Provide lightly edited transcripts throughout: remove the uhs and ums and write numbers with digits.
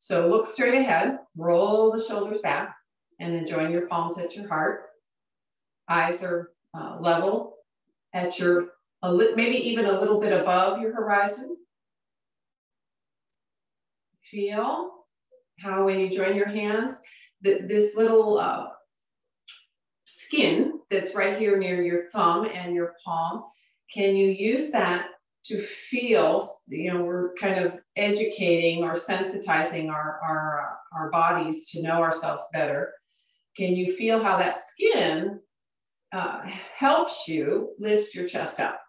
So look straight ahead, roll the shoulders back, and then join your palms at your heart. Eyes are level at your, maybe even a little bit above your horizon. Feel how when you join your hands, this little skin that's right here near your thumb and your palm, can you use that to feel, we're kind of educating or sensitizing our bodies to know ourselves better. Can you feel how that skin helps you lift your chest up?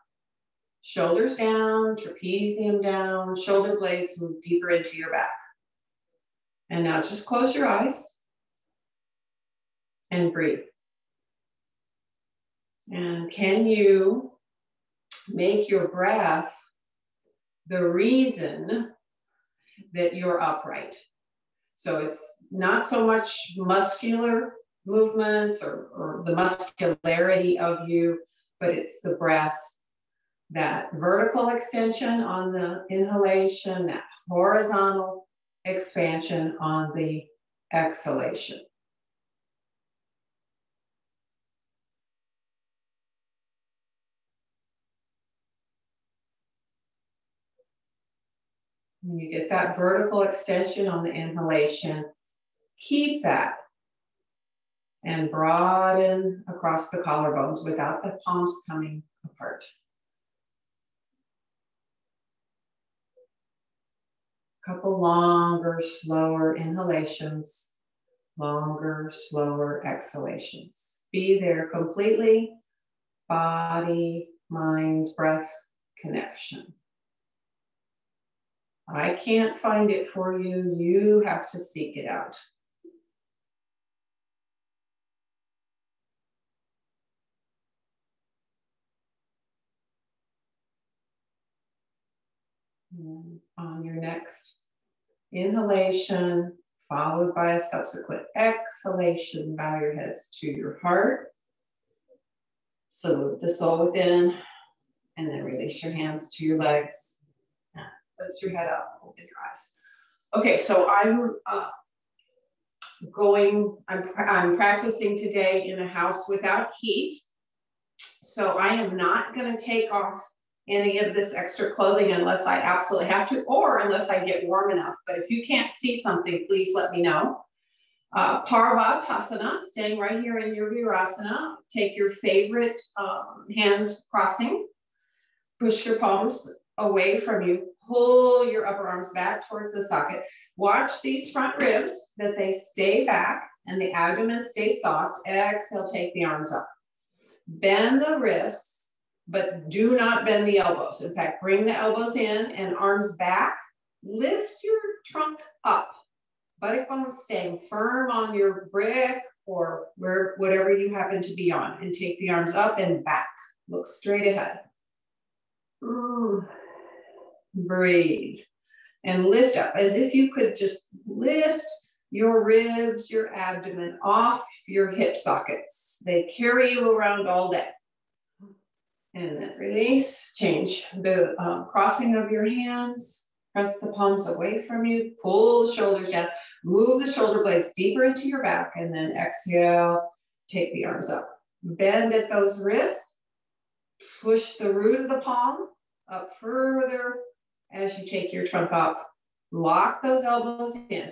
Shoulders down, trapezium down, shoulder blades move deeper into your back. And now just close your eyes and breathe. And can you make your breath the reason that you're upright? So it's not so much muscular movements or the muscularity of you, but it's the breath, that vertical extension on the inhalation, that horizontal expansion on the exhalation. When you get that vertical extension on the inhalation, keep that and broaden across the collarbones without the palms coming apart. Couple longer, slower inhalations, longer, slower exhalations. Be there completely, body, mind, breath connection. I can't find it for you. You have to seek it out. And on your next inhalation, followed by a subsequent exhalation, bow your heads to your heart. Salute the soul within, and then release your hands to your legs. Lift your head up, open your eyes. Okay, so I'm practicing today in a house without heat. So I am not going to take off any of this extra clothing unless I absolutely have to, or unless I get warm enough. But if you can't see something, please let me know. Parvatasana, staying right here in your Virasana. Take your favorite hand crossing. Push your palms away from you. Pull your upper arms back towards the socket. Watch these front ribs, that they stay back and the abdomen stays soft. Exhale, take the arms up. Bend the wrists, but do not bend the elbows. In fact, bring the elbows in and arms back. Lift your trunk up. Buttock bones staying firm on your brick or whatever you happen to be on. And take the arms up and back. Look straight ahead. Breathe. And lift up as if you could just lift your ribs, your abdomen off your hip sockets. They carry you around all day. And then release, change the crossing of your hands. Press the palms away from you. Pull the shoulders down. Move the shoulder blades deeper into your back. And then exhale, take the arms up. Bend at those wrists. Push the root of the palm up further as you take your trunk up. Lock those elbows in.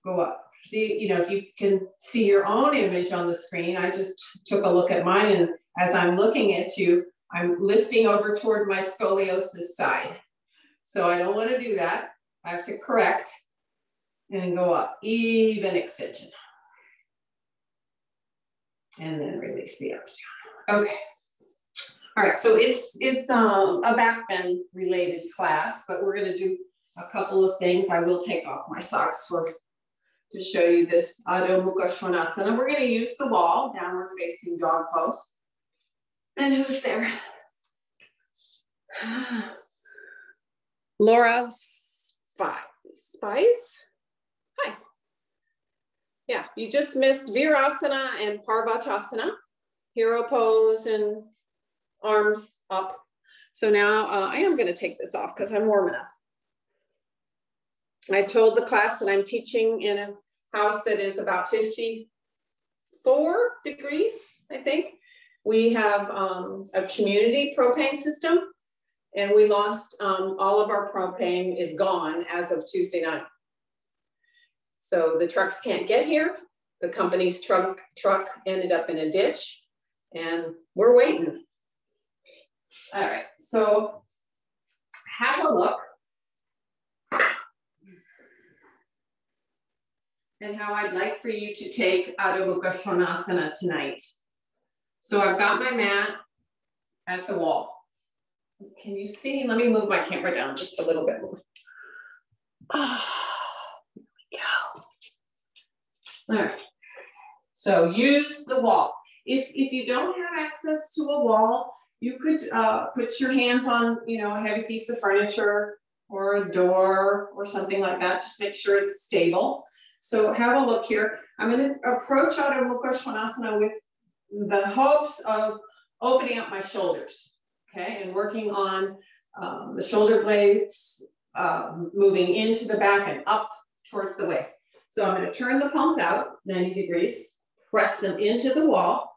Go up. See, if you can see your own image on the screen, I just took a look at mine, and as I'm looking at you, I'm listing over toward my scoliosis side. So I don't want to do that. I have to correct and go up. Even extension. And then release the arms down. Okay. All right, so it's a back bend related class, but we're going to do a couple of things. I will take off my socks to show you this Adho Mukha Svanasana. We're going to use the wall, downward facing dog pose. And who's there? Laura Spice? Hi. Yeah, you just missed Virasana and Parvatasana, hero pose and arms up. So now I am going to take this off because I'm warm enough. I told the class that I'm teaching in a house that is about 54 degrees, I think. We have a community propane system, and we lost all of our propane is gone as of Tuesday night. So the trucks can't get here. The company's truck ended up in a ditch, and we're waiting. All right, so have a look and how I'd like for you to take Adho Mukha Svanasana tonight. So I've got my mat at the wall. Can you see? Let me move my camera down just a little bit more. Here we go. All right. So use the wall. If you don't have access to a wall, you could put your hands on, you know, a heavy piece of furniture or a door or something like that. Just make sure it's stable. So have a look here. I'm going to approach Adho Mukha Svanasana with the hopes of opening up my shoulders, okay, and working on the shoulder blades, moving into the back and up towards the waist. So I'm going to turn the palms out 90 degrees, press them into the wall,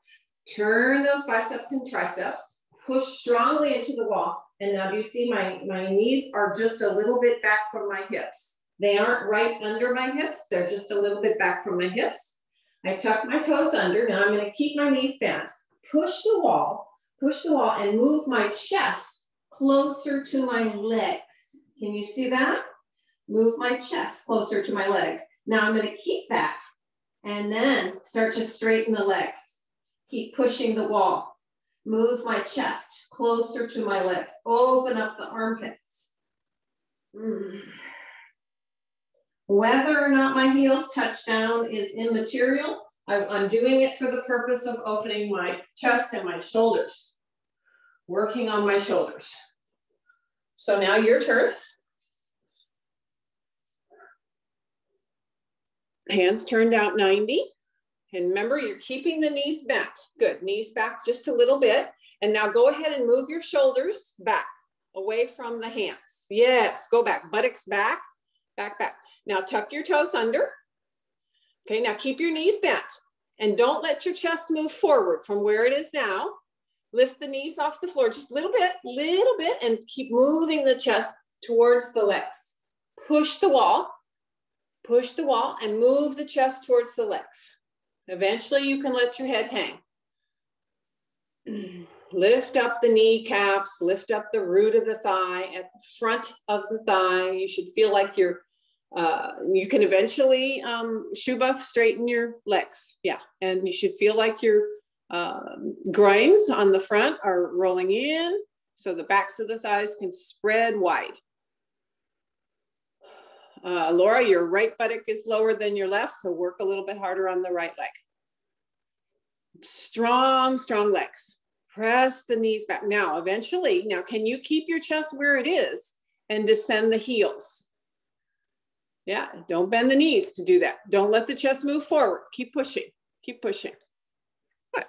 turn those biceps and triceps, push strongly into the wall. And now do you see my knees are just a little bit back from my hips. They aren't right under my hips. They're just a little bit back from my hips. I tuck my toes under. Now I'm going to keep my knees bent. Push the wall and move my chest closer to my legs. Can you see that? Move my chest closer to my legs. Now I'm going to keep that and then start to straighten the legs. Keep pushing the wall. Move my chest closer to my legs. Open up the armpits. Whether or not my heels touch down is immaterial. I'm doing it for the purpose of opening my chest and my shoulders. Working on my shoulders. So now your turn. Hands turned out 90. And remember, you're keeping the knees back. Good, knees back just a little bit. And now go ahead and move your shoulders back, away from the hands. Yes, go back, buttocks back, back, back. Now tuck your toes under. Okay, now keep your knees bent. And don't let your chest move forward from where it is now. Lift the knees off the floor just a little bit, and keep moving the chest towards the legs. Push the wall, and move the chest towards the legs. Eventually you can let your head hang. Lift up the kneecaps, lift up the root of the thigh at the front of the thigh. You should feel like you're, you can eventually Shubha straighten your legs. Yeah, and you should feel like your groins on the front are rolling in so the backs of the thighs can spread wide. Laura, your right buttock is lower than your left, so work a little bit harder on the right leg. Strong, strong legs. Press the knees back. Now, eventually, now can you keep your chest where it is and descend the heels? Yeah, don't bend the knees to do that. Don't let the chest move forward. Keep pushing, keep pushing. Good.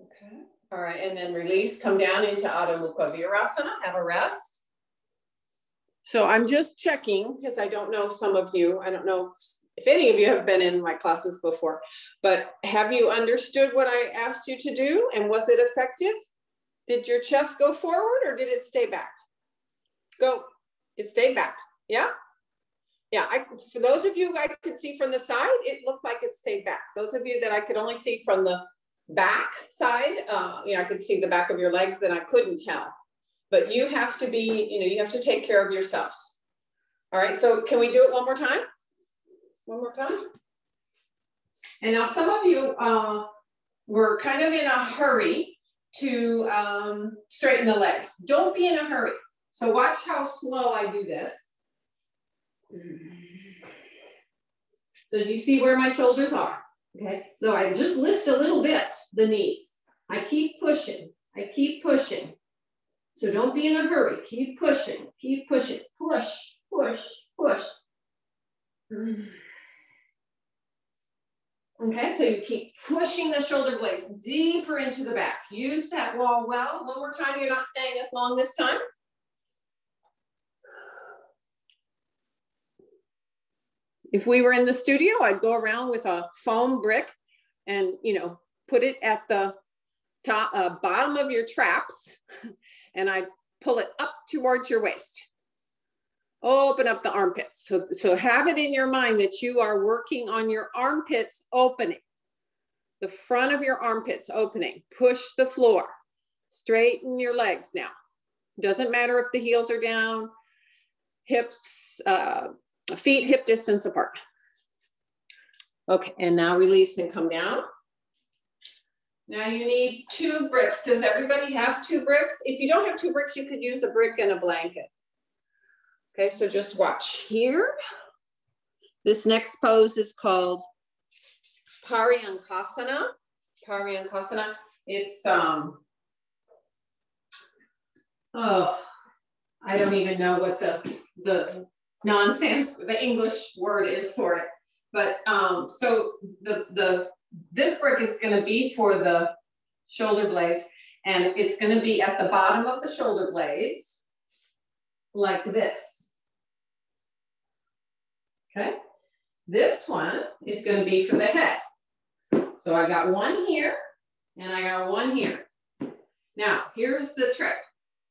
Okay, all right, and then release, come down into Adho Mukha Virasana, have a rest. So I'm just checking, because I don't know some of you, I don't know if any of you have been in my classes before, but have you understood what I asked you to do, and was it effective? Did your chest go forward or did it stay back? Go, it stayed back, yeah? Yeah, for those of you I could see from the side, it looked like it stayed back. Those of you that I could only see from the back side, you know, I could see the back of your legs, then I couldn't tell. But you have to be, you know, you have to take care of yourselves. All right, so can we do it one more time? One more time. And now some of you were kind of in a hurry to straighten the legs. Don't be in a hurry. So watch how slow I do this. So do you see where my shoulders are? Okay, so I just lift a little bit, the knees. I keep pushing, I keep pushing. So don't be in a hurry, keep pushing, push, push, push. Okay, so you keep pushing the shoulder blades deeper into the back. Use that wall well. One more time, you're not staying this long this time. If we were in the studio, I'd go around with a foam brick and, you know, put it at the top, bottom of your traps, and I'd pull it up towards your waist. Open up the armpits. So have it in your mind that you are working on your armpits opening. The front of your armpits opening. Push the floor. Straighten your legs now. Doesn't matter if the heels are down, hips, feet hip distance apart. Okay, and now release and come down. Now you need 2 bricks. Does everybody have 2 bricks? If you don't have 2 bricks, you could use a brick and a blanket. Okay, so just watch here. This next pose is called Paryankasana. Paryankasana. It's oh, I don't even know what the nonsense, the English word is for it. But so this brick is going to be for the shoulder blades, and it's going to be at the bottom of the shoulder blades, like this. Okay, this one is going to be for the head. So I got one here, and I got one here. Now, here's the trick.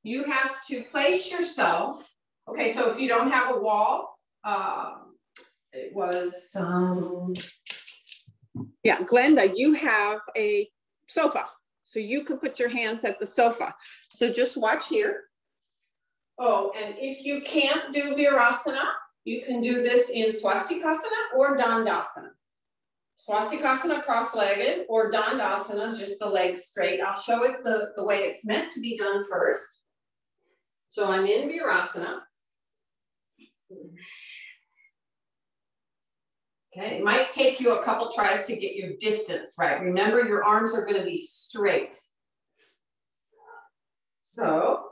You have to place yourself. Okay, so if you don't have a wall, it was, yeah, Glenda, you have a sofa. So you can put your hands at the sofa. So just watch here. Oh, and if you can't do Virasana, you can do this in Swastikasana or Dandasana. Swastikasana cross-legged, or Dandasana, just the legs straight. I'll show it the way it's meant to be done first. So I'm in Virasana. Okay, it might take you a couple tries to get your distance right. Remember, your arms are going to be straight. So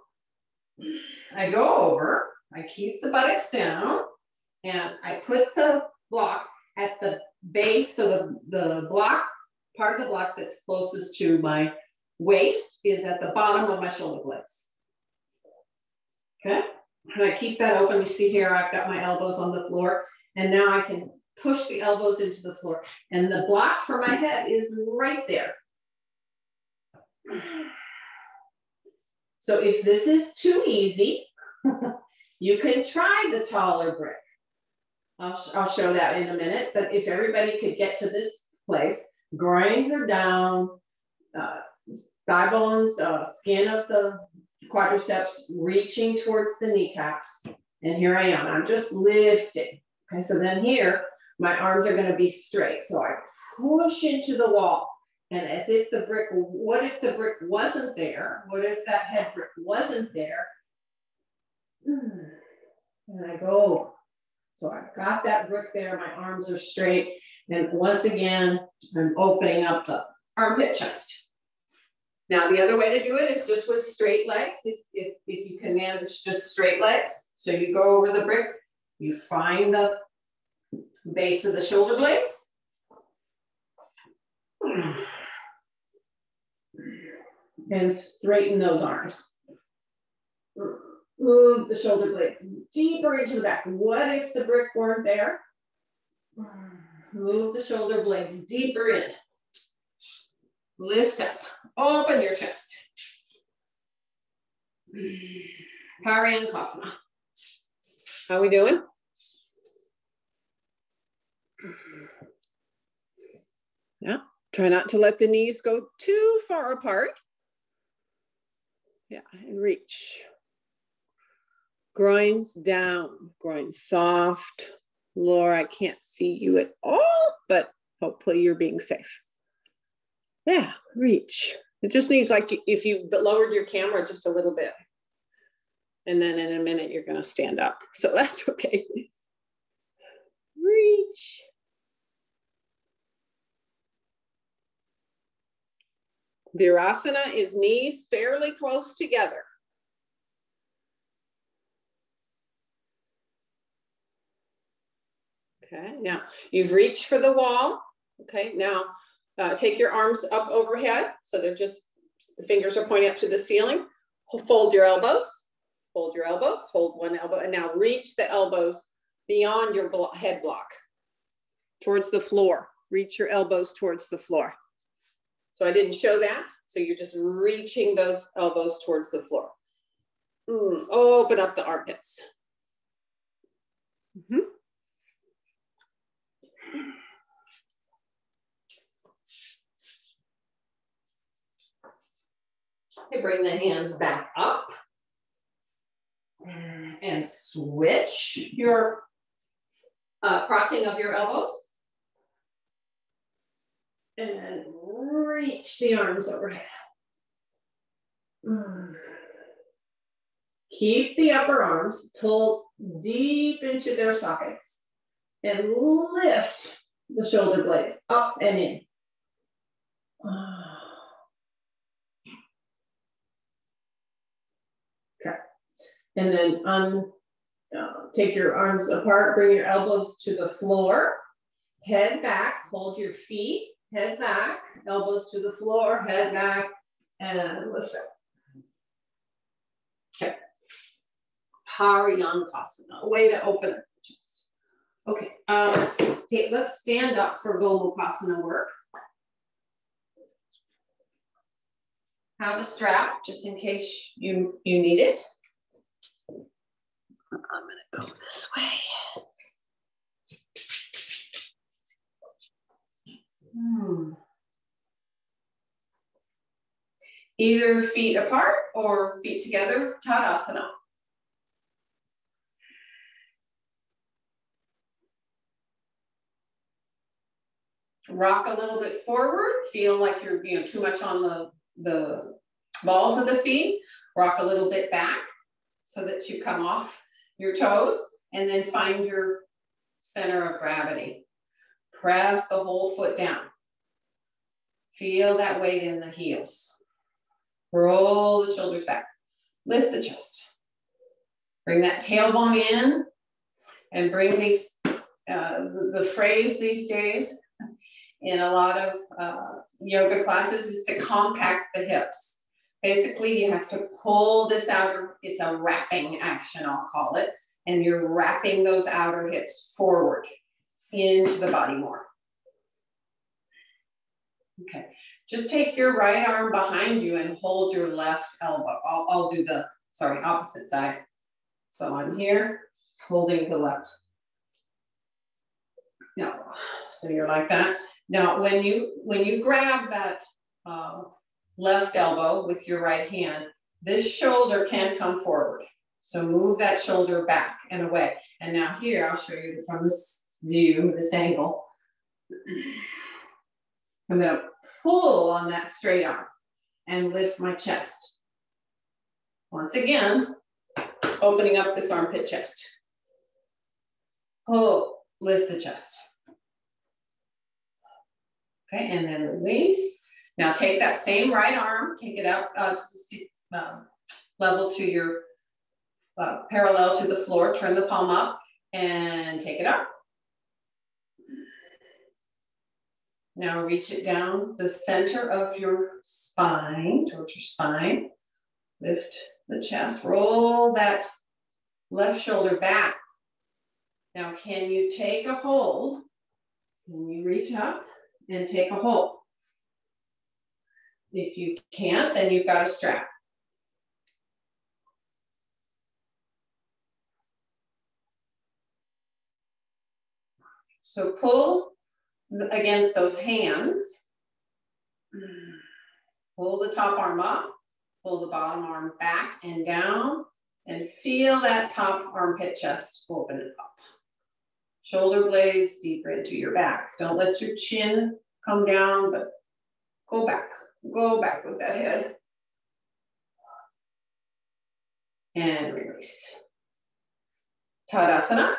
I go over, I keep the buttocks down, and I put the block at the base. So the block, part of the block that's closest to my waist is at the bottom of my shoulder blades. Okay, and I keep that open. You see here, I've got my elbows on the floor, and now I can push the elbows into the floor. And the block for my head is right there. So if this is too easy, you can try the taller brick. I'll show that in a minute, but if everybody could get to this place, groins are down, thigh bones, skin of the quadriceps reaching towards the kneecaps. And here I am, I'm just lifting. Okay, so then here, my arms are gonna be straight. So I push into the wall. And as if the brick, what if the brick wasn't there? What if that head brick wasn't there? And I go. So I've got that brick there, my arms are straight. And once again, I'm opening up the armpit chest. Now, the other way to do it is just with straight legs, if you can manage just straight legs. So you go over the brick, you find the base of the shoulder blades. And straighten those arms. Move the shoulder blades deeper into the back. What if the brick weren't there? Move the shoulder blades deeper in. Lift up. Open your chest. Paryankasana. How are we doing? Yeah. Try not to let the knees go too far apart. Yeah, and reach. Groins down, groins soft. Laura, I can't see you at all, but hopefully you're being safe. Yeah, reach. It just needs, like, if you lowered your camera just a little bit. And then in a minute, you're gonna stand up. So that's okay. Reach. Virasana is knees fairly close together. Okay, now you've reached for the wall. Okay, now take your arms up overhead. So they're just, the fingers are pointing up to the ceiling. Fold your elbows, hold one elbow, and now reach the elbows beyond your head block. towards the floor. Reach your elbows towards the floor. So I didn't show that. So you're just reaching those elbows towards the floor. Open up the armpits. Okay, bring the hands back up. And switch your crossing of your elbows. And reach the arms overhead. Keep the upper arms pulled deep into their sockets and lift the shoulder blades up and in. Okay. And then take your arms apart, bring your elbows to the floor, head back, hold your feet, head back, elbows to the floor, head back, and lift up. Okay. Paryanukasana, a way to open up the chest. Okay, let's stand up for Gomukasana work. Have a strap just in case you need it. I'm gonna go this way. Either feet apart or feet together, Tadasana. Rock a little bit forward, feel like you're too much on the balls of the feet. Rock a little bit back so that you come off your toes, and then find your center of gravity. Press the whole foot down. Feel that weight in the heels. Roll the shoulders back. Lift the chest. Bring that tailbone in, and bring these, the phrase these days in a lot of yoga classes is to compact the hips. Basically, you have to pull this outer, it's a wrapping action, I'll call it, and you're wrapping those outer hips forward into the body more. Okay, just take your right arm behind you and hold your left elbow. I'll do the, opposite side. So I'm here, just holding the left. No, so you're like that. Now, when you grab that left elbow with your right hand, this shoulder can come forward. So move that shoulder back and away. And now here, I'll show you from this view, this angle. I'm gonna pull on that straight arm and lift my chest. Once again, opening up this armpit chest. Pull, lift the chest. Okay, and then release. Now take that same right arm, take it up to the level to your parallel to the floor, turn the palm up and take it up. Now reach it down the center of your spine, towards your spine. Lift the chest, roll that left shoulder back. Now can you take a hold? Can you reach up and take a hold? If you can't, then you've got a strap. So pull against those hands. Pull the top arm up, pull the bottom arm back and down, and feel that top armpit chest open it up. Shoulder blades deeper into your back. Don't let your chin come down, but go back. Go back with that head. And release. Tadasana.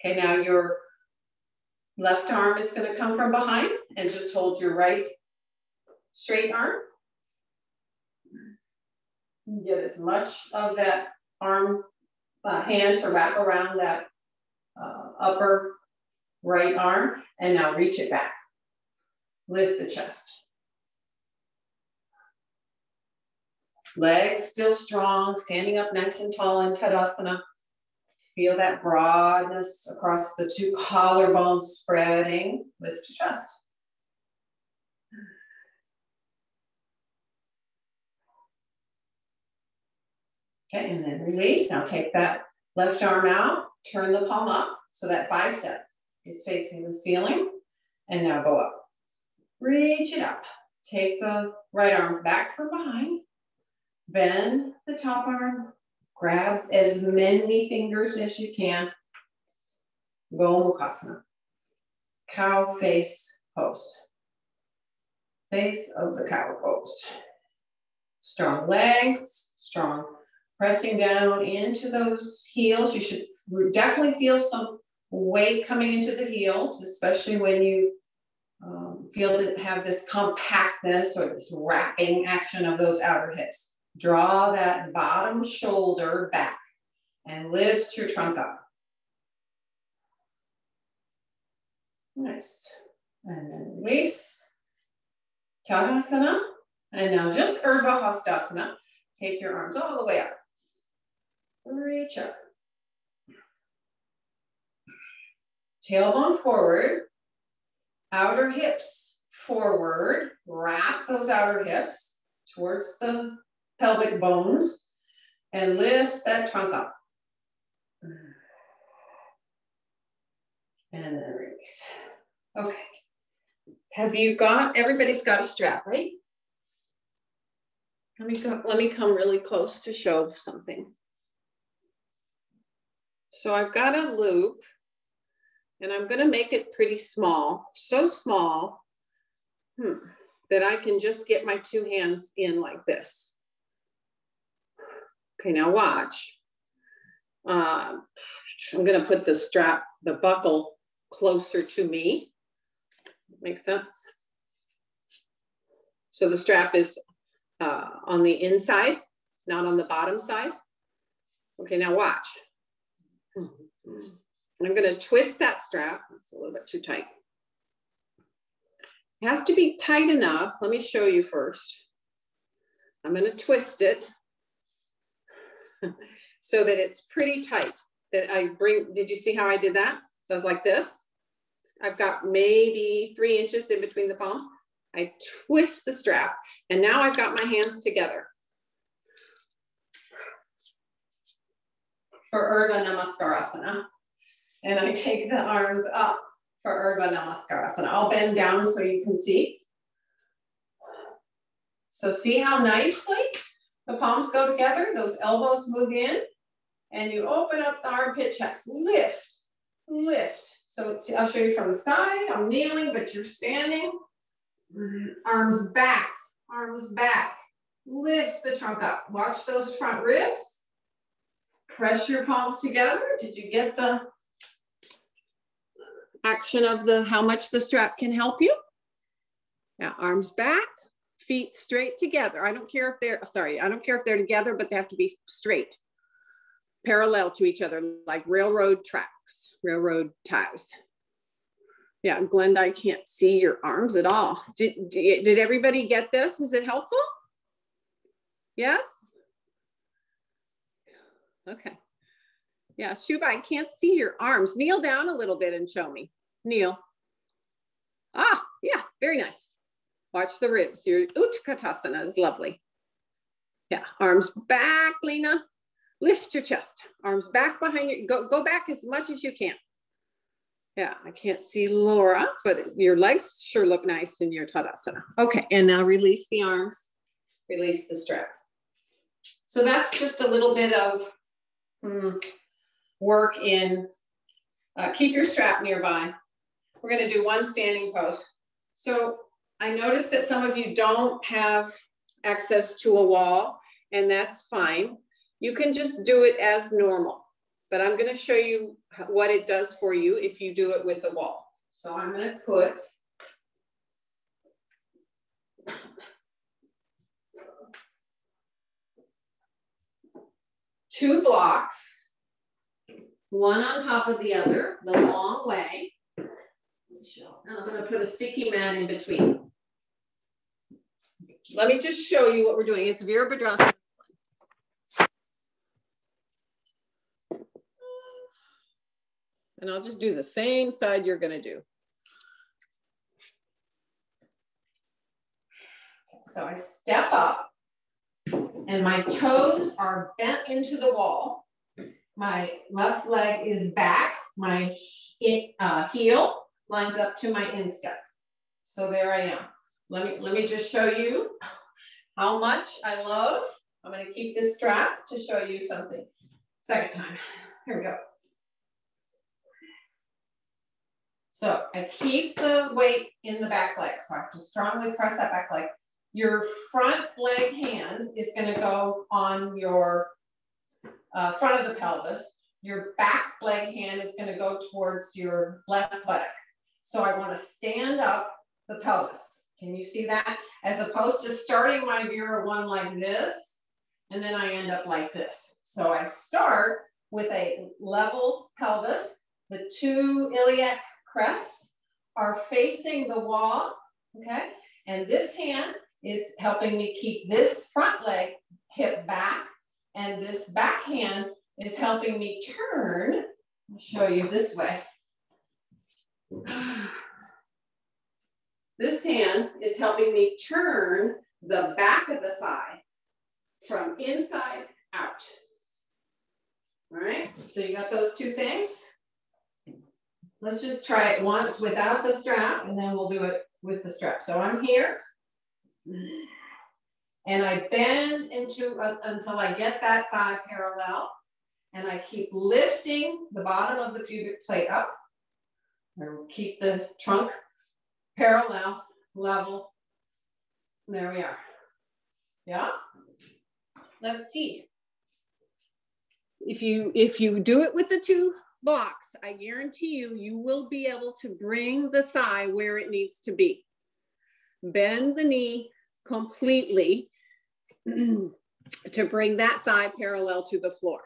Okay, now your left arm is going to come from behind and just hold your right straight arm. Get as much of that arm, hand to wrap around that upper right arm, and now reach it back. Lift the chest. Legs still strong, standing up nice and tall in Tadasana. Feel that broadness across the two collarbones spreading. Lift your chest. Okay, and then release. Now take that left arm out, turn the palm up so that bicep is facing the ceiling. And now go up. Reach it up. Take the right arm back from behind. Bend the top arm. Grab as many fingers as you can. Go Mukhasana. Cow face pose. Face of the cow pose. Strong legs, strong pressing down into those heels. You should definitely feel some weight coming into the heels, especially when you feel that have this compactness or this wrapping action of those outer hips. Draw that bottom shoulder back and lift your trunk up. Nice. And then release. Tadasana. And now just Urdhva Hastasana. Take your arms all the way up. Reach up. Tailbone forward. Outer hips forward. Wrap those outer hips towards the pelvic bones. And lift that trunk up. And then release. Okay. Have you got, everybody's got a strap, right? Let me come really close to show something. So I've got a loop and I'm gonna make it pretty small, so small that I can just get my two hands in like this. Okay, now watch. I'm gonna put the strap, the buckle closer to me. Makes sense? So the strap is on the inside, not on the bottom side. Okay, now watch. I'm gonna twist that strap. It's a little bit too tight. It has to be tight enough. Let me show you first. I'm gonna twist it so that it's pretty tight. That I bring, did you see how I did that? So I was like this. I've got maybe 3 inches in between the palms. I twist the strap and now I've got my hands together. For Urdhva Namaskarasana. And I take the arms up for Urdhva Namaskarasana. I'll bend down so you can see. So see how nicely the palms go together, those elbows move in, and you open up the armpit checks, lift, lift. So I'll show you from the side, I'm kneeling, but you're standing. Arms back, lift the trunk up. Watch those front ribs. Press your palms together. Did you get the action of the how much the strap can help you? Now arms back, feet straight together. I don't care if they're, I don't care if they're together, but they have to be straight, parallel to each other, like railroad tracks, railroad ties. Yeah, Glenda, I can't see your arms at all. Did everybody get this? Is it helpful? Yes? Okay. Yeah, Shuba, I can't see your arms. Kneel down a little bit and show me. Kneel. Ah, yeah, very nice. Watch the ribs. Your Utkatasana is lovely. Yeah, arms back, Lena. Lift your chest. Arms back behind you. Go back as much as you can. Yeah, I can't see Laura, but your legs sure look nice in your Tadasana. Okay, and now release the arms. Release the strap. So that's just a little bit of work in, keep your strap nearby. We're gonna do one standing pose. So I noticed that some of you don't have access to a wall, and that's fine. You can just do it as normal, but I'm gonna show you what it does for you if you do it with the wall. So I'm gonna put two blocks, one on top of the other, the long way. And I'm going to put a sticky mat in between. Let me just show you what we're doing. It's Virabhadrasana. And I'll just do the same side you're gonna do. So I step up and my toes are bent into the wall. My left leg is back. My heel lines up to my instep. So there I am. Let me just show you how much I love. I'm going to keep this strap to show you something. Second time. Here we go. So I keep the weight in the back leg. So I have to strongly press that back leg. Your front leg hand is going to go on your front of the pelvis. Your back leg hand is going to go towards your left buttock. So I want to stand up the pelvis. Can you see that? As opposed to starting my Vera one like this, and then I end up like this. So I start with a level pelvis. The two iliac crests are facing the wall, okay? And this hand is helping me keep this front leg hip back, and this back hand is helping me turn. I'll show you this way. This hand is helping me turn the back of the thigh from inside out. All right, so you got those two things. Let's just try it once without the strap, and then we'll do it with the strap. So I'm here, and I bend into until I get that thigh parallel, and I keep lifting the bottom of the pubic plate up. Or keep the trunk parallel, level. There we are. Yeah. Let's see. If you do it with the two blocks, I guarantee you, you will be able to bring the thigh where it needs to be. Bend the knee completely to bring that thigh parallel to the floor.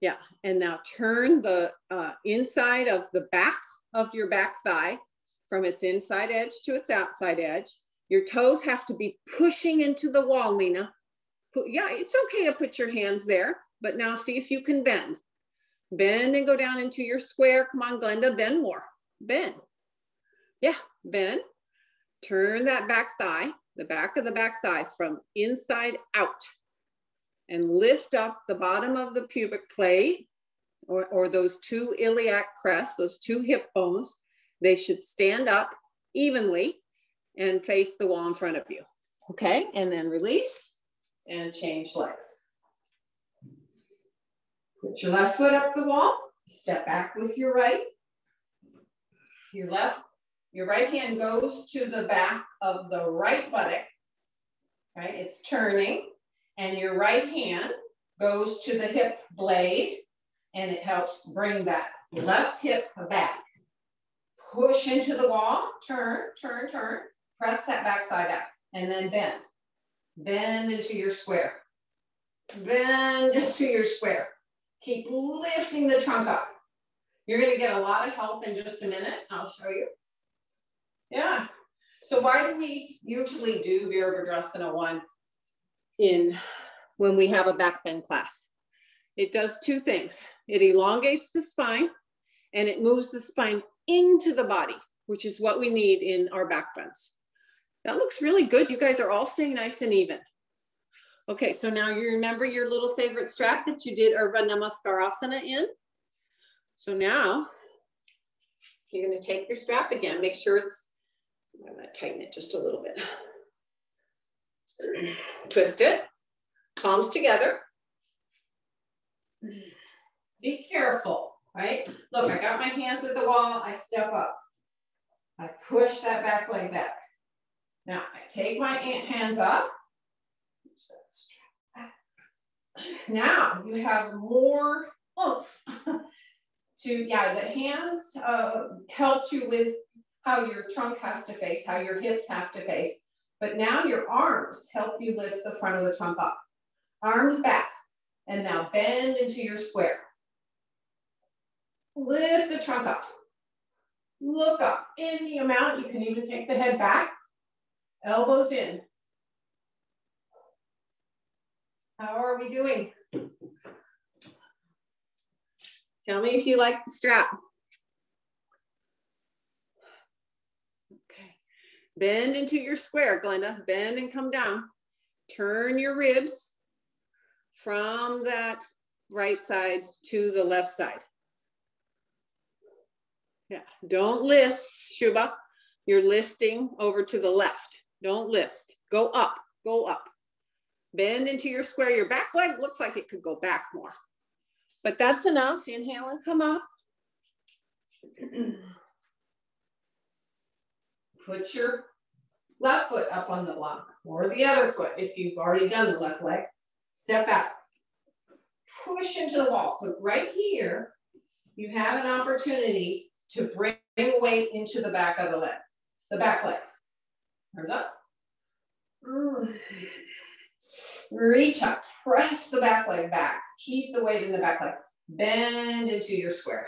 Yeah, and now turn the inside of the back of your back thigh from its inside edge to its outside edge. Your toes have to be pushing into the wall, Lena. Yeah, it's okay to put your hands there, but now see if you can bend. Bend and go down into your square. Come on, Glenda, bend more. Bend. Yeah, bend. Turn that back thigh, the back of the back thigh from inside out, and lift up the bottom of the pubic plate or those two iliac crests, those two hip bones. They should stand up evenly and face the wall in front of you. Okay, and then release and change legs. Put your left foot up the wall, step back with your right. Your right hand goes to the back of the right buttock, right? It's turning, and your right hand goes to the hip blade, and it helps bring that left hip back. Push into the wall, turn, turn, turn, press that back thigh back, and then bend. Bend into your square. Bend into your square. Keep lifting the trunk up. You're gonna get a lot of help in just a minute. I'll show you. Yeah. So why do we usually do Virabhadrasana 1 when we have a back bend class? It does two things. It elongates the spine, and it moves the spine into the body, which is what we need in our back bends. That looks really good. You guys are all staying nice and even. Okay, so now you remember your little favorite strap that you did Urdhva Namaskarasana in. So now you're going to take your strap again. Make sure it's, I'm going to tighten it just a little bit. Twist it, palms together. Be careful, right? Look, I got my hands at the wall. I step up. I push that back leg back. Now I take my hands up. Now you have more oomph the hands helped you with how your trunk has to face, how your hips have to face. But now your arms help you lift the front of the trunk up. Arms back. And now bend into your square. Lift the trunk up. Look up any amount. You can even take the head back. Elbows in. How are we doing? Tell me if you like the strap. Bend into your square, Glenda. Bend and come down. Turn your ribs from that right side to the left side. Yeah, don't list, Shubha. You're listing over to the left. Don't list. Go up, go up. Bend into your square. Your back leg looks like it could go back more. But that's enough. Inhale and come up. Put your left foot up on the block or the other foot if you've already done the left leg. Step out. Push into the wall. So right here, you have an opportunity to bring weight into the back of the leg, the back leg. Arms up. Reach up, press the back leg back. Keep the weight in the back leg. Bend into your square.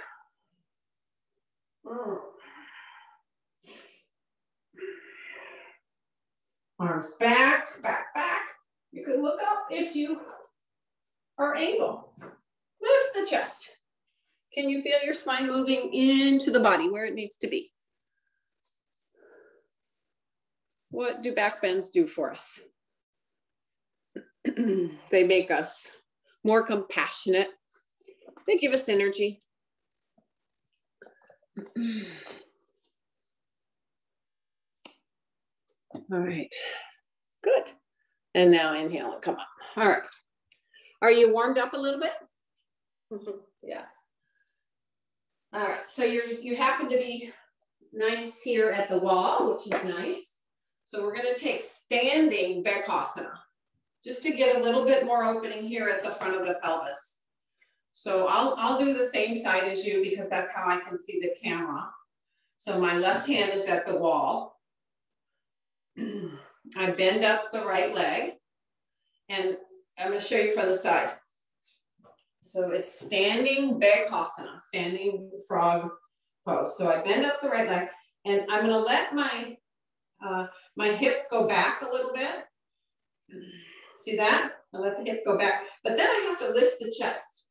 Arms back, back, back. You can look up if you are able. Lift the chest. Can you feel your spine moving into the body where it needs to be? What do back bends do for us? They make us more compassionate. They give us energy. All right, good. And now inhale and come up. All right. Are you warmed up a little bit? Yeah. All right, so you happen to be nice here at the wall, which is nice. So we're gonna take standing Bekasana, just to get a little bit more opening here at the front of the pelvis. So I'll do the same side as you because that's how I can see the camera. So my left hand is at the wall. I bend up the right leg and I'm going to show you from the side. So it's standing Bekasana, standing frog pose. So I bend up the right leg and I'm going to let my hip go back a little bit. See that? I let the hip go back, but then I have to lift the chest.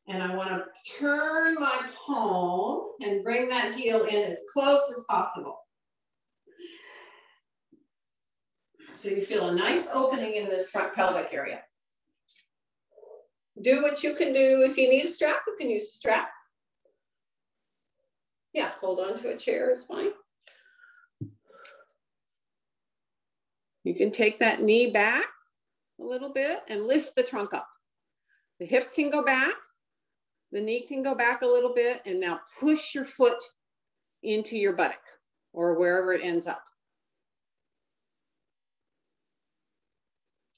And I want to turn my palm and bring that heel in as close as possible. So you feel a nice opening in this front pelvic area. Do what you can do. If you need a strap, you can use a strap. Yeah, hold on to a chair is fine. You can take that knee back a little bit and lift the trunk up. The hip can go back. The knee can go back a little bit, and now push your foot into your buttock or wherever it ends up.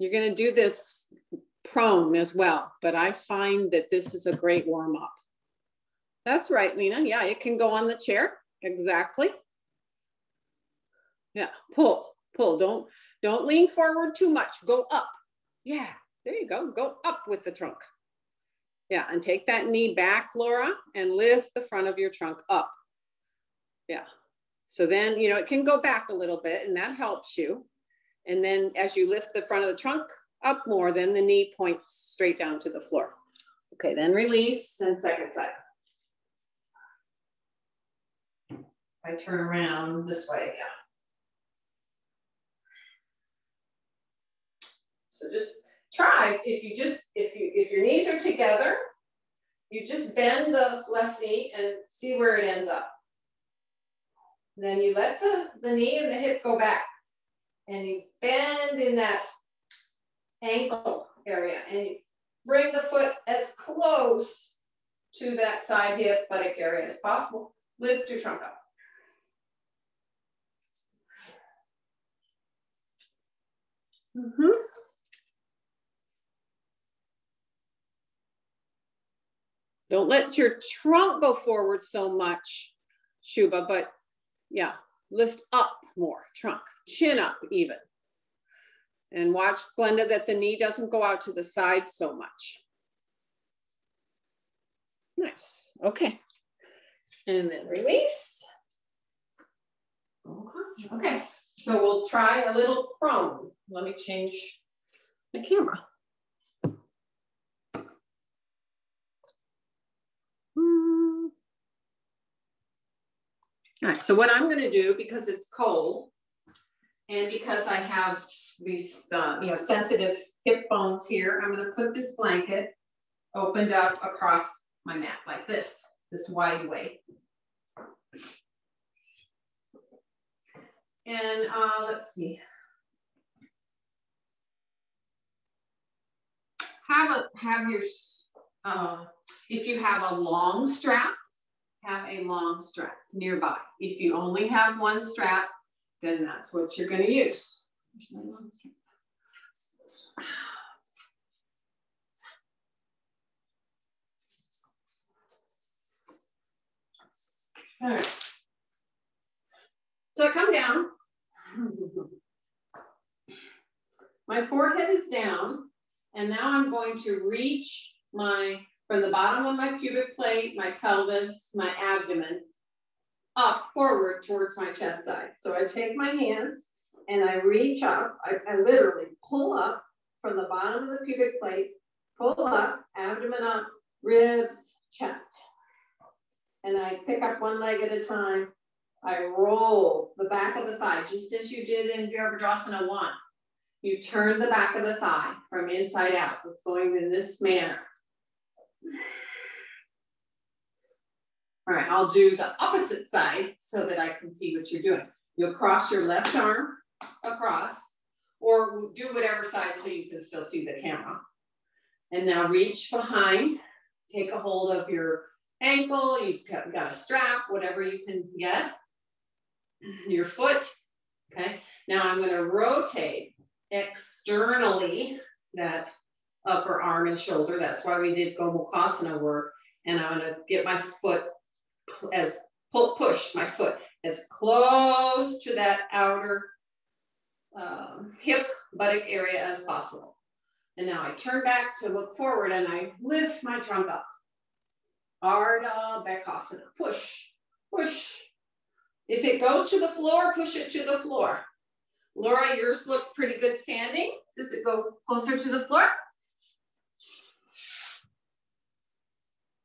You're going to do this prone as well, but I find that this is a great warm up. That's right, Lena. Yeah, it can go on the chair. Exactly. Yeah, pull, pull. Don't lean forward too much. Go up. Yeah, there you go. Go up with the trunk. Yeah, and take that knee back, Laura, and lift the front of your trunk up. Yeah. So then, you know, it can go back a little bit and that helps you. And then as you lift the front of the trunk up more, then the knee points straight down to the floor. Okay, then release and second side. I turn around this way, yeah. So just try, if your knees are together, you just bend the left knee and see where it ends up. Then you let the knee and the hip go back and you bend in that ankle area and you bring the foot as close to that side hip buttock area as possible. Lift your trunk up. Don't let your trunk go forward so much, Shubha, but yeah, lift up more, trunk, chin up even. And watch, Glenda, that the knee doesn't go out to the side so much. Nice, okay. And then release. Okay, so we'll try a little prone. Let me change the camera. All right, so what I'm going to do, because it's cold, And because I have these sensitive hip bones here, I'm going to put this blanket opened up across my mat like this wide way. And let's see. Have your, if you have a long strap, have a long strap nearby. If you only have one strap, then that's what you're going to use. There's my long strap. All right. So I come down. My forehead is down, and now I'm going to reach from the bottom of my pubic plate, my pelvis, my abdomen, up forward towards my chest side. So I take my hands and I reach up. I literally pull up from the bottom of the pubic plate, pull up, abdomen up, ribs, chest. And I pick up one leg at a time. I roll the back of the thigh, just as you did in Virabhadrasana 1. You turn the back of the thigh from inside out. It's going in this manner. All right, I'll do the opposite side so that I can see what you're doing. You'll cross your left arm across, or do whatever side so you can still see the camera. And now reach behind, take a hold of your ankle, you've got a strap, whatever you can get, your foot, okay? Now I'm gonna rotate externally that upper arm and shoulder. That's why we did Gomukhasana work. And I'm gonna get my foot push my foot as close to that outer hip buttock area as possible. And now I turn back to look forward and I lift my trunk up. Ardha Bakasana, push, push. If it goes to the floor, push it to the floor. Laura, yours look pretty good standing. Does it go closer to the floor?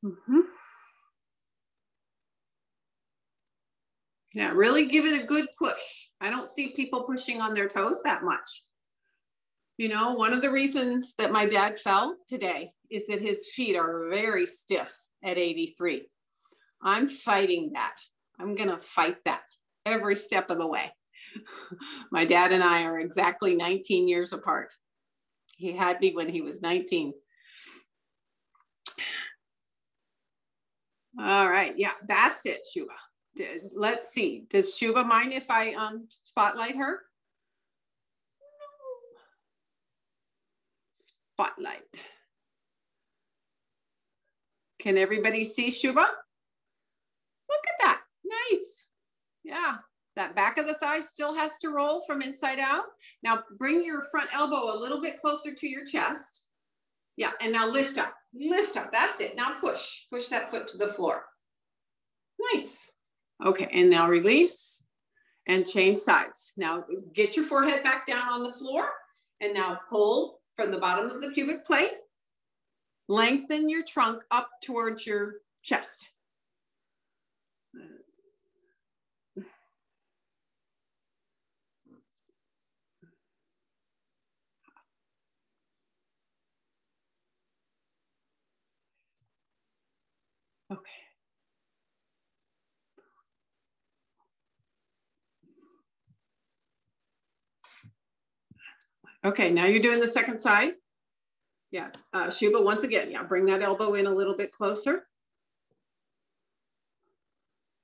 Mm-hmm. Yeah, really give it a good push. I don't see people pushing on their toes that much. You know, one of the reasons that my dad fell today is that his feet are very stiff at 83. I'm fighting that. I'm going to fight that every step of the way. My dad and I are exactly 19 years apart. He had me when he was 19. All right. Yeah, that's it, Shubha. Let's see. Does Shubha mind if I spotlight her? Spotlight. Can everybody see Shubha? Look at that. Nice. Yeah. That back of the thigh still has to roll from inside out. Now bring your front elbow a little bit closer to your chest. Yeah. And now lift up. Lift up. That's it. Now push. Push that foot to the floor. Nice. Okay. And now release and change sides. Now get your forehead back down on the floor. And now pull from the bottom of the pubic plate. Lengthen your trunk up towards your chest. Okay. Okay, now you're doing the second side. Yeah, Shubha, once again, yeah, bring that elbow in a little bit closer.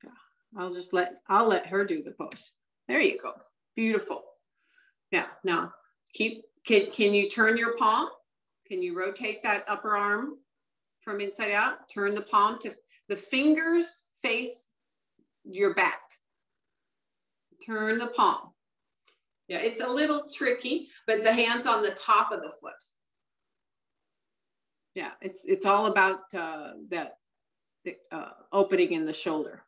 Yeah, I'll let her do the pose. There you go. Beautiful. Yeah, now can you turn your palm? Can you rotate that upper arm from inside out? Turn the palm to the fingers face your back. Turn the palm. Yeah, it's a little tricky, but the hand's on the top of the foot. Yeah, it's all about that opening in the shoulder.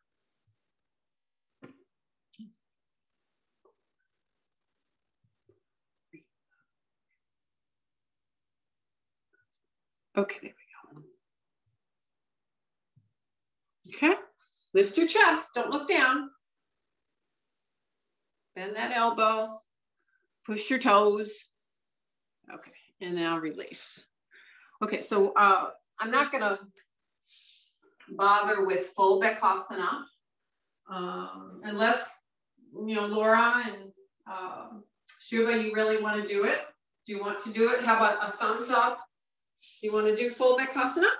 Okay, there we go. Okay, lift your chest, don't look down. Bend that elbow, Push your toes. Okay, and now release. Okay, so I'm not gonna bother with full Bakasana unless, you know, Laura and Shubha, you really want to do it. Do you want to do it? How about a thumbs up? Do you want to do full Bakasana?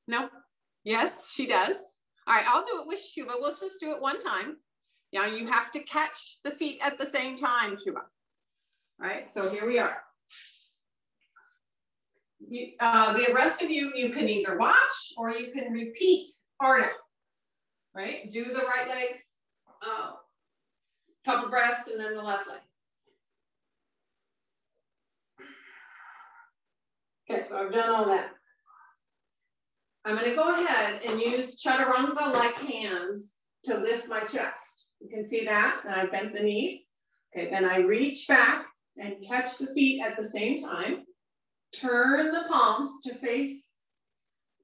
No? Yes, she does. All right, I'll do it with Shubha. We'll just do it one time. Now you have to catch the feet at the same time, Shubha. All right, so here we are. The rest of you, you can either watch or you can repeat harder, right? Do the right leg, couple breaths, and then the left leg. Okay, so I've done all that. I'm gonna go ahead and use chaturanga-like hands to lift my chest. You can see that, and I bent the knees. Okay, then I reach back and catch the feet at the same time. Turn the palms to face,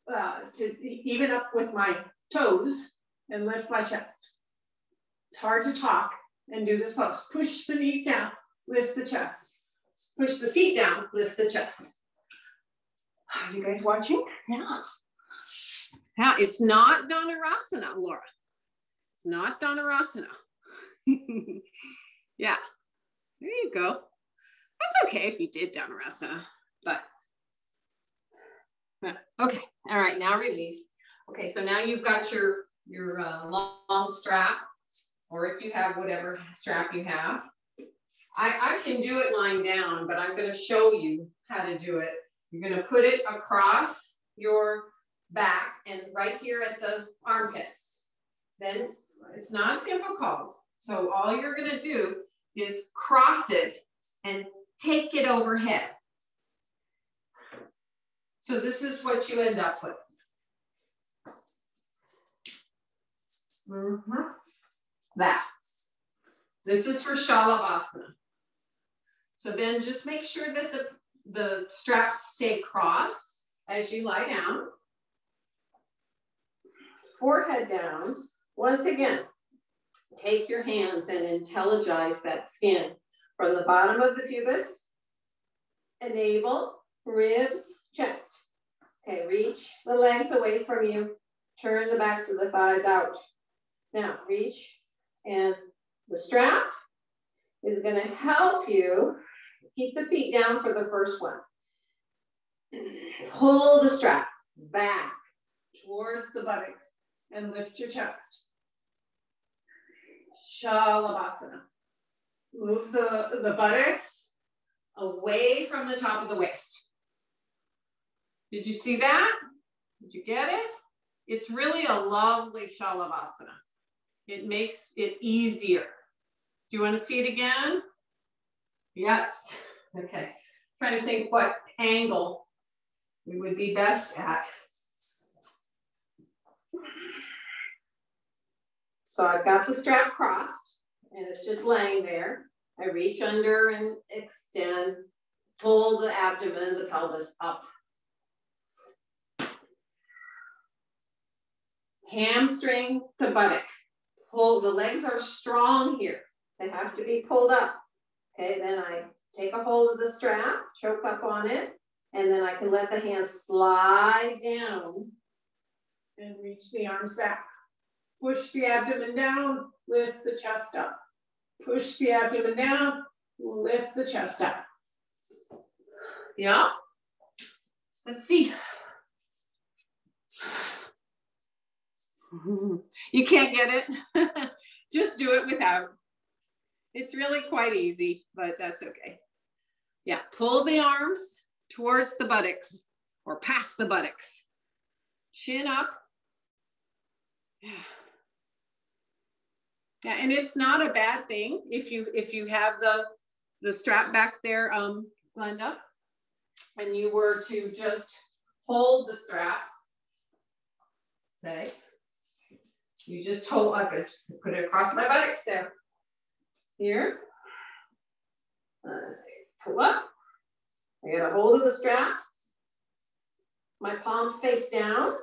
to even up with my toes and lift my chest. It's hard to talk and do this pose. Push the knees down, lift the chest. Push the feet down, lift the chest. Are you guys watching? Yeah. Yeah, it's not Dhanurasana, Laura. It's not Dhanurasana. Yeah, there you go. That's okay if you did Dhanurasana, but okay. All right, now release. Okay, so now you've got your long strap, or if you have whatever strap you have. I can do it lying down, but I'm going to show you how to do it. You're going to put it across your back and right here at the armpits. Then it's not difficult. So all you're going to do is cross it and take it overhead. So this is what you end up with. That. This is for Shalavasana. So then just make sure that the straps stay crossed as you lie down. Forehead down. Once again, take your hands and intelligize that skin from the bottom of the pubis, navel, ribs, chest. Okay, reach the legs away from you. Turn the backs of the thighs out. Now reach, and the strap is going to help you keep the feet down for the first one. Pull the strap back towards the buttocks and lift your chest. Shalavasana. Move the buttocks away from the top of the waist. Did you see that? Did you get it? It's really a lovely Shalavasana. It makes it easier. Do you want to see it again? Yes. Okay. Trying to think what angle we would be best at. So I've got the strap crossed and it's just laying there. I reach under and extend, pull the abdomen, the pelvis up. Hamstring to buttock. Pull, the legs are strong here. They have to be pulled up. Okay, then I take a hold of the strap, choke up on it, and then I can let the hands slide down and reach the arms back. Push the abdomen down, lift the chest up. Push the abdomen down, lift the chest up. Yeah. Let's see. You can't get it. Just do it without. It's really quite easy, but that's okay. Yeah, pull the arms towards the buttocks or past the buttocks. Chin up. Yeah. Yeah, and it's not a bad thing if you have the strap back there, Glenda, and you were to just hold the strap. Say, you just hold up it, put it across my buttocks there. Here, pull up. I get a hold of the strap. My palms face down,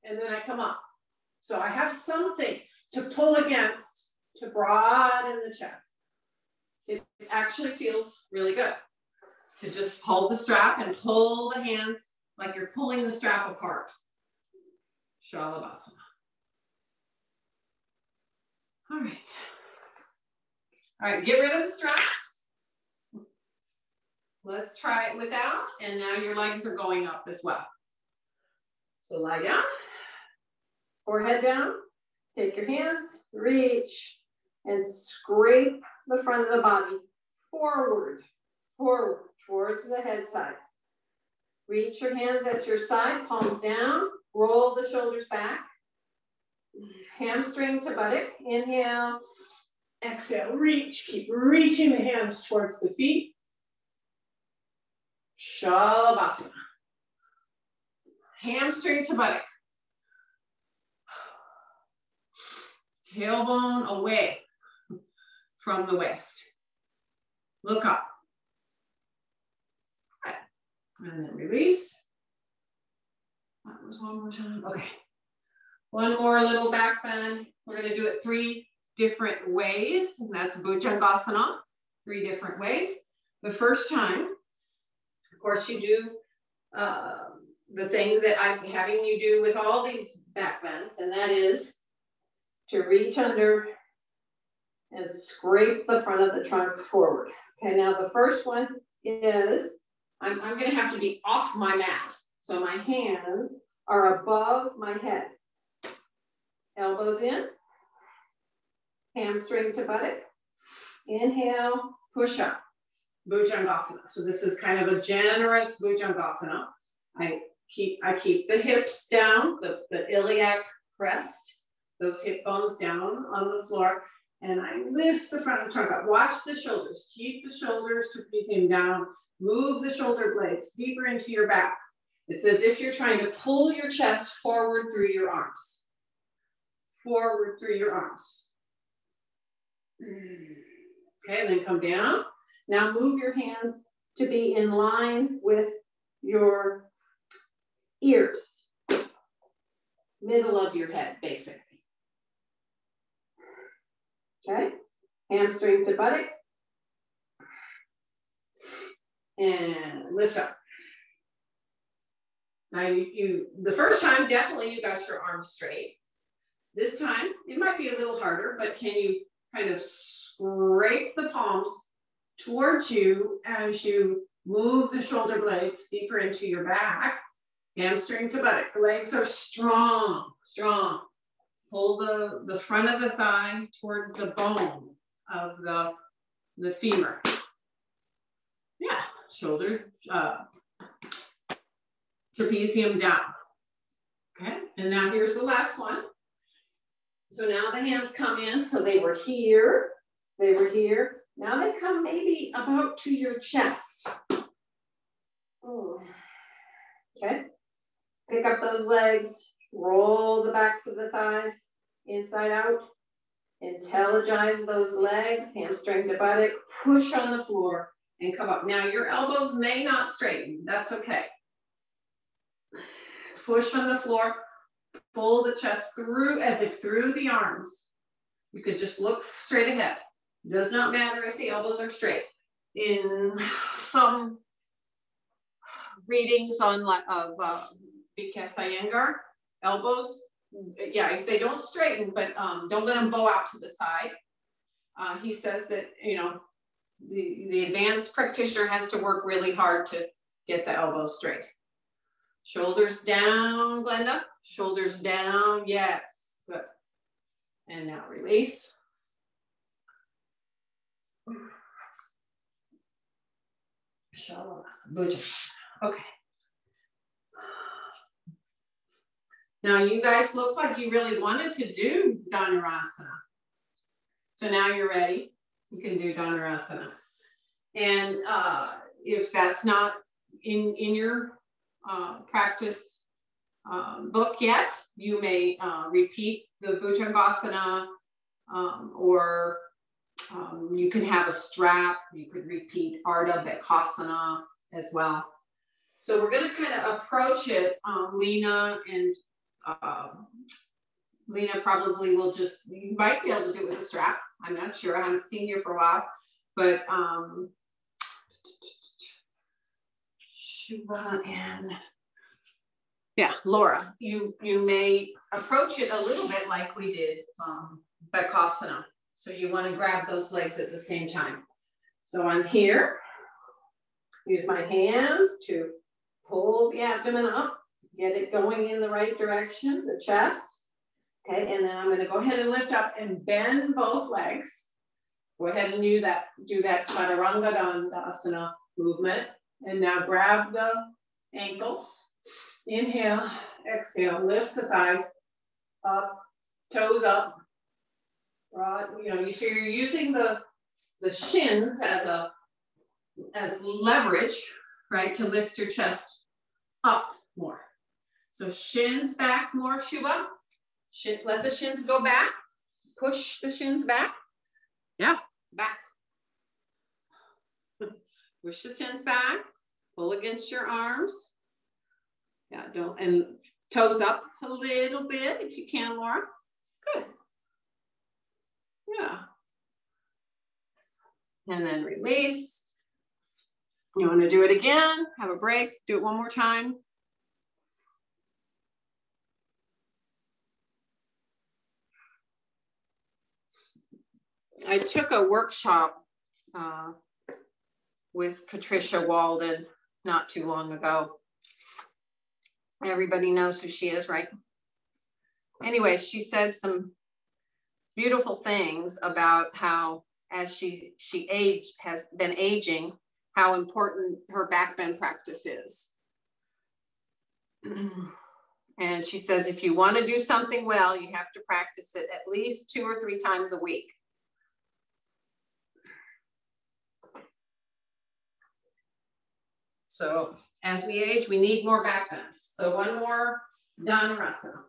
and then I come up. So I have something to pull against to broaden the chest. It actually feels really good to just pull the strap and pull the hands like you're pulling the strap apart. Shalabhasana. All right. All right, get rid of the strap. Let's try it without, and now your legs are going up as well. So lie down, forehead down, take your hands, reach, and scrape the front of the body forward, forward, towards the head side. Reach your hands at your side, palms down, roll the shoulders back. Hamstring to buttock, inhale, exhale, reach, keep reaching the hands towards the feet. Shalabhasana. Hamstring to buttock. Tailbone away from the waist. Look up. Right. And then release. That was one more time. Okay. One more little back bend. We're going to do it 3 different ways. And that's Bhujangasana. 3 different ways. The first time, of course, you do the thing that I'm having you do with all these back bends, and that is to reach under and scrape the front of the trunk forward. Okay, now the first one is, I'm going to have to be off my mat. So my hands are above my head. Elbows in, hamstring to buttock. Inhale, push up, Bhujangasana. So this is kind of a generous Bhujangasana. I keep the hips down, the iliac crest, those hip bones down on the floor, and I lift the front of the trunk up. Watch the shoulders. Keep the shoulders trapezium down. Move the shoulder blades deeper into your back. It's as if you're trying to pull your chest forward through your arms. Forward through your arms. Okay, and then come down. Now move your hands to be in line with your ears. Middle of your head, basically. Okay, hamstring to buttock. And lift up. Now the first time, definitely you got your arms straight. This time, it might be a little harder, but can you kind of scrape the palms towards you as you move the shoulder blades deeper into your back? Hamstring to buttock. The legs are strong, strong. Pull the front of the thigh towards the bone of the femur. Yeah, shoulder, trapezium down. Okay, and now here's the last one. So now the hands come in. So they were here, they were here. Now they come maybe about to your chest. Oh. Okay, pick up those legs, roll the backs of the thighs inside out. Intelligize those legs, hamstring to buttock, push on the floor and come up. Now your elbows may not straighten, that's okay. Push on the floor, pull the chest through as if through the arms. You could just look straight ahead. It does not matter if the elbows are straight. In some readings on B.K. Iyengar, elbows, yeah, if they don't straighten, but don't let them bow out to the side. He says that, you know, the advanced practitioner has to work really hard to get the elbows straight. Shoulders down, Glenda. Shoulders down, yes, good. And now release. Okay. Now you guys look like you really wanted to do Dhanurasana. So now you're ready. You can do Dhanurasana. And if that's not in your practice book yet, you may repeat the Bhujangasana, or you can have a strap. You could repeat Ardha Bhekasana as well. So we're going to kind of approach it, Lena and Lena probably will just, you might be able to do it with a strap. I'm not sure. I haven't seen you for a while, but Shubha and yeah, Laura, you may approach it a little bit like we did Bakasana. So you want to grab those legs at the same time. So I'm here. Use my hands to pull the abdomen up, get it going in the right direction, the chest. Okay, and then I'm going to go ahead and lift up and bend both legs. Go ahead and do that Chaturanga Dandasana movement. And now grab the ankles. Inhale, exhale, lift the thighs up, toes up. Broad, you know, so you're using the shins as leverage, right, to lift your chest up more. So shins back more, Shubha. Let the shins go back. Push the shins back. Yeah, back. Push the shins back. Pull against your arms. Yeah, and toes up a little bit if you can, Laura. Good. Yeah. And then release. You want to do it again, have a break, do it one more time. I took a workshop with Patricia Walden not too long ago. Everybody knows who she is, right? Anyway, she said some beautiful things about how as she has been aging, how important her back bend practice is. And she says, if you want to do something well, you have to practice it at least 2 or 3 times a week. So as we age, we need more back bends. So one more Dhanurasana.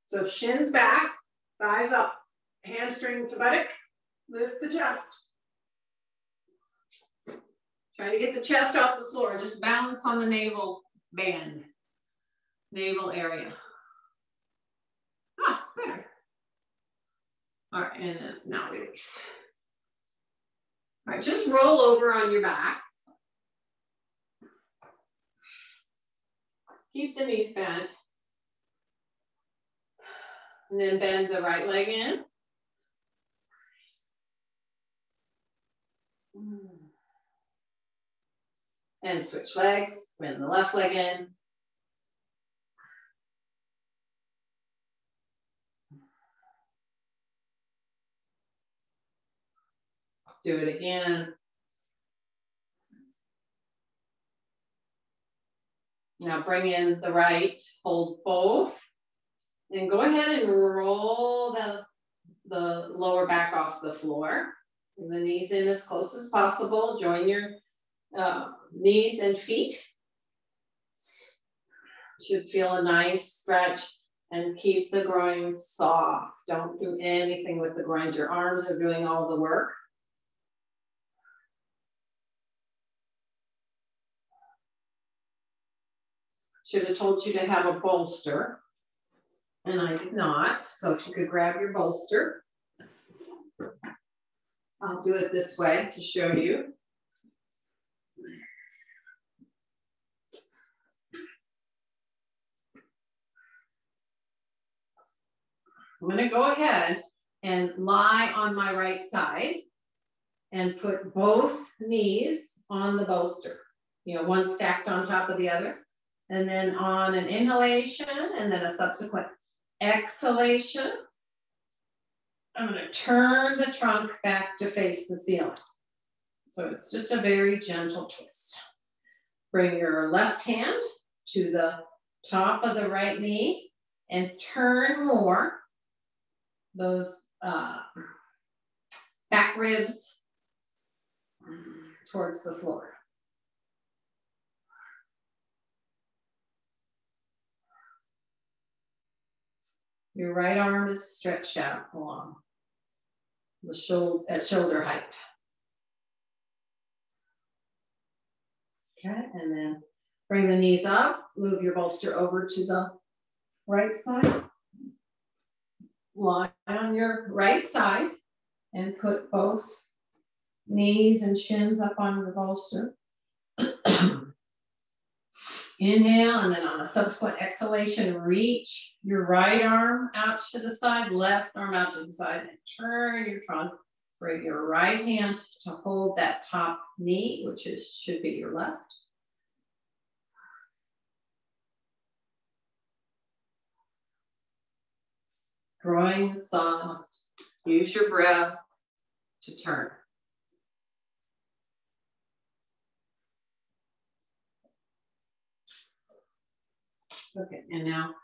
So shins back, thighs up, hamstring to buttock, lift the chest. Try to get the chest off the floor, just balance on the navel band, navel area. Ah, better. All right, and then now release. All right, just roll over on your back. Keep the knees bent. And then bend the right leg in. And switch legs, bend the left leg in. Do it again. Now bring in the right, hold both, and go ahead and roll the lower back off the floor. Bring the knees in as close as possible. Join your knees and feet. Should feel a nice stretch, and keep the groins soft. Don't do anything with the groins. Your arms are doing all the work. Should have told you to have a bolster, and I did not. So if you could grab your bolster. I'll do it this way to show you. I'm going to go ahead and lie on my right side and put both knees on the bolster. You know, one stacked on top of the other. And then on an inhalation and then a subsequent exhalation, I'm going to turn the trunk back to face the ceiling. So it's just a very gentle twist. Bring your left hand to the top of the right knee and turn more those back ribs towards the floor. Your right arm is stretched out along the shoulder at shoulder height. Okay, and then bring the knees up, move your bolster over to the right side. Lie on your right side and put both knees and shins up on the bolster. Inhale, and then on a subsequent exhalation, reach your right arm out to the side, left arm out to the side, and turn your trunk. Bring your right hand to hold that top knee, which should be your left. Groin soft. Use your breath to turn. Okay, and now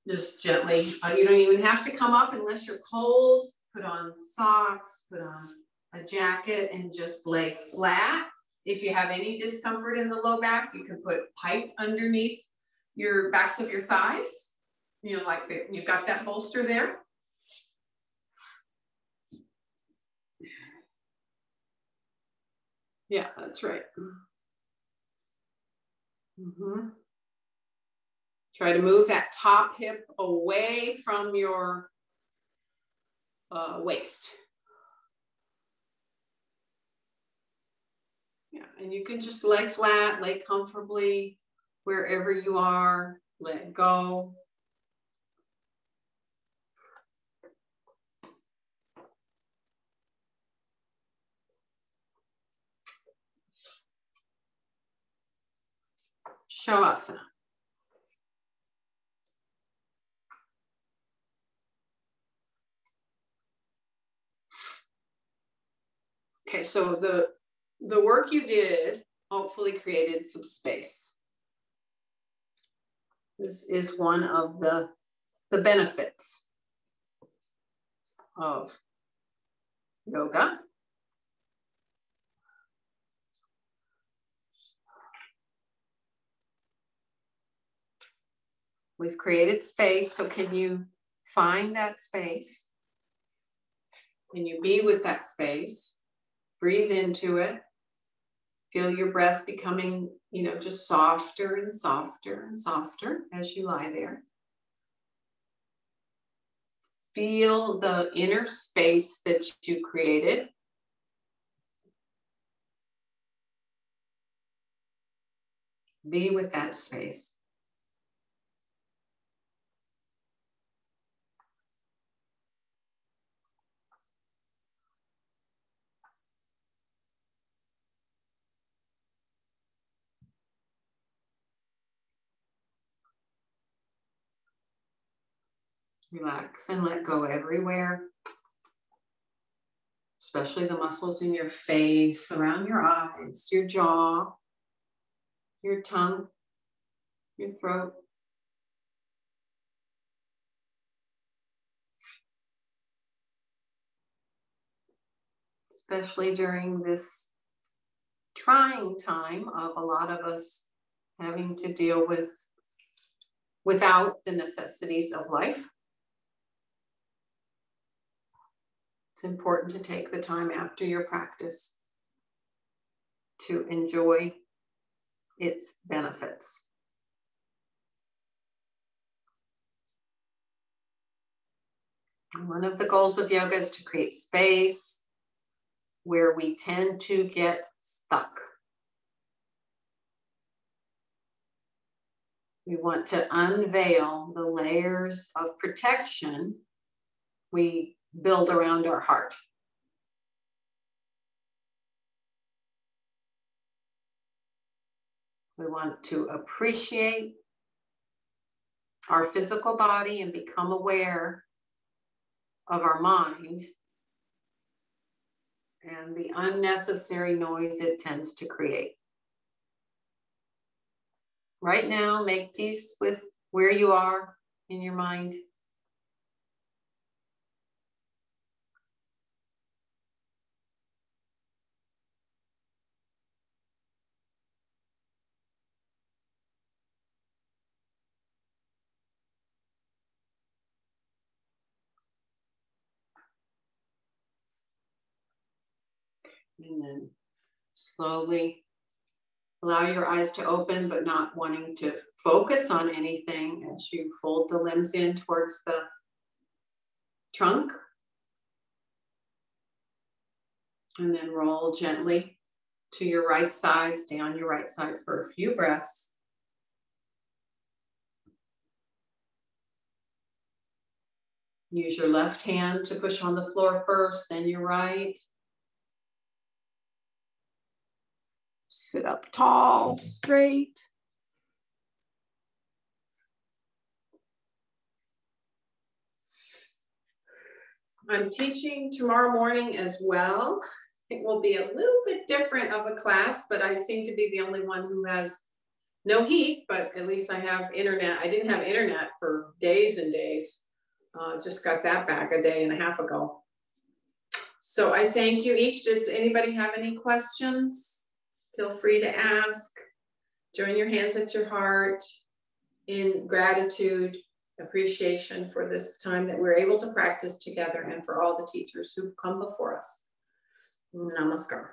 just gently, you don't even have to come up unless you're cold. Put on socks, put on a jacket, and just lay flat. If you have any discomfort in the low back, you can put pipe underneath your backs of your thighs. You know, like you've got that bolster there. Yeah, that's right. Try to move that top hip away from your waist. Yeah, and you can just lay flat, lay comfortably wherever you are, let go. Shavasana. Okay, so the work you did hopefully created some space. This is one of the benefits of yoga. We've created space, so can you find that space? Can you be with that space? Breathe into it. Feel your breath becoming, just softer and softer and softer as you lie there. Feel the inner space that you created. Be with that space. Relax and let go everywhere, especially the muscles in your face, around your eyes, your jaw, your tongue, your throat. Especially during this trying time of a lot of us having to deal without the necessities of life. It's important to take the time after your practice to enjoy its benefits. One of the goals of yoga is to create space where we tend to get stuck. We want to unveil the layers of protection we build around our heart. We want to appreciate our physical body and become aware of our mind and the unnecessary noise it tends to create. Right now, make peace with where you are in your mind. And then slowly allow your eyes to open, but not wanting to focus on anything as you fold the limbs in towards the trunk. And then roll gently to your right side. Stay on your right side for a few breaths. Use your left hand to push on the floor first, then your right. Sit up tall, straight. I'm teaching tomorrow morning as well. It will be a little bit different of a class, but I seem to be the only one who has no heat, but at least I have internet. I didn't have internet for days and days. Just got that back a day and a half ago. So I thank you each. Does anybody have any questions? Feel free to ask. Join your hands at your heart in gratitude, appreciation for this time that we're able to practice together and for all the teachers who've come before us. Namaskar.